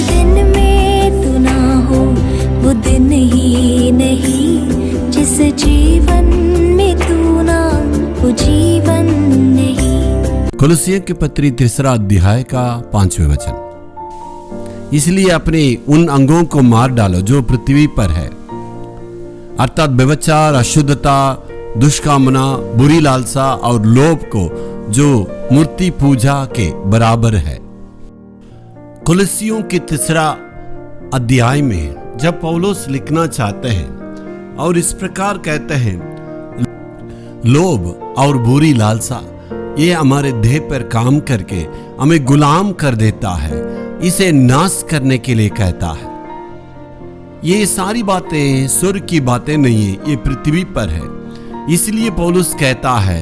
दिन में तू ना हो वो दिन ही नहीं, जिस जीवन में तू ना वो जीवन नहीं। कुलुस्सियों की पत्री 3 अध्याय का 5वें वचन। इसलिए अपने उन अंगों को मार डालो जो पृथ्वी पर है, अर्थात व्यभिचार, अशुद्धता, दुष्कामना, बुरी लालसा और लोभ को, जो मूर्ति पूजा के बराबर है। कुलुस्सियों के 3 अध्याय में जब पौलुस लिखना चाहते हैं और इस प्रकार कहते हैं, लोभ और बुरी लालसा ये हमारे देह पर काम करके हमें गुलाम कर देता है, इसे नाश करने के लिए कहता है। ये सारी बातें स्वर्ग की बातें नहीं है, ये पृथ्वी पर है। इसलिए पौलुस कहता है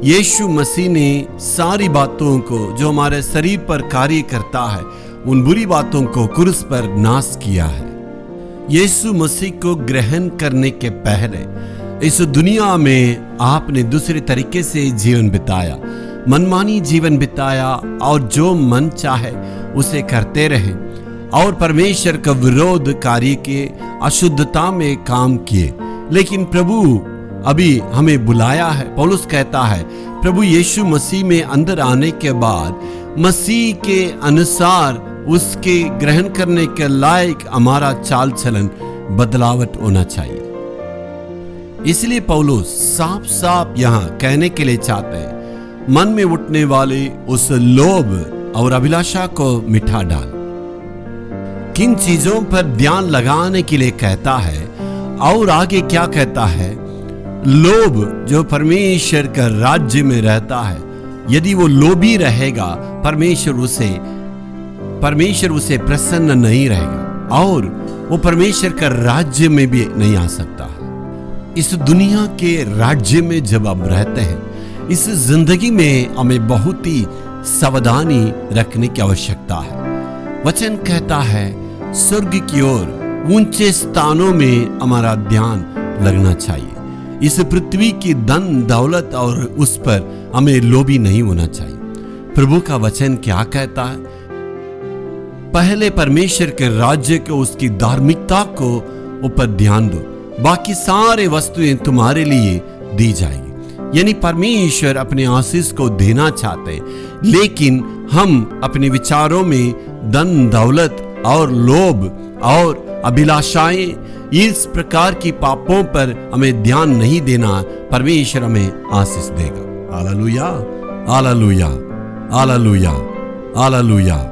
यीशु मसीह ने सारी बातों को जो हमारे शरीर पर कार्य करता है, उन बुरी बातों को क्रूस पर नाश किया है। यीशु मसीह को ग्रहण करने के पहले इस दुनिया में आपने दूसरे तरीके से जीवन बिताया, मनमानी जीवन बिताया और जो मन चाहे उसे करते रहे और परमेश्वर का विरोध कार्य के, अशुद्धता में काम किए। लेकिन प्रभु अभी हमें बुलाया है। पौलुस कहता है प्रभु यीशु मसीह में अंदर आने के बाद मसीह के अनुसार उसके ग्रहण करने के लायक हमारा चाल चलन बदलावट होना चाहिए। इसलिए पौलुस साफ साफ यहाँ कहने के लिए चाहते हैं, मन में उठने वाले उस लोभ और अभिलाषा को मिटा डाल। किन चीजों पर ध्यान लगाने के लिए कहता है और आगे क्या कहता है, लोभ जो परमेश्वर का राज्य में रहता है, यदि वो लोभी रहेगा परमेश्वर उसे प्रसन्न नहीं रहेगा और वो परमेश्वर का राज्य में भी नहीं आ सकता। इस दुनिया के राज्य में जब हम रहते हैं, इस जिंदगी में हमें बहुत ही सावधानी रखने की आवश्यकता है। वचन कहता है स्वर्ग की ओर ऊंचे स्थानों में हमारा ध्यान लगना चाहिए। इस पृथ्वी की धन दौलत और उस पर हमें लोभी नहीं होना चाहिए। प्रभु का वचन क्या कहता है, पहले परमेश्वर के राज्य को, उसकी धार्मिकता को ऊपर ध्यान दो, बाकी सारे वस्तुएं तुम्हारे लिए दी जाएगी। यानी परमेश्वर अपने आशीष को देना चाहते हैं, लेकिन हम अपने विचारों में धन दौलत और लोभ और अभिलाषाएं, इस प्रकार की पापों पर हमें ध्यान नहीं देना, परमेश्वर हमें आशीष देगा। Hallelujah, hallelujah, hallelujah, hallelujah.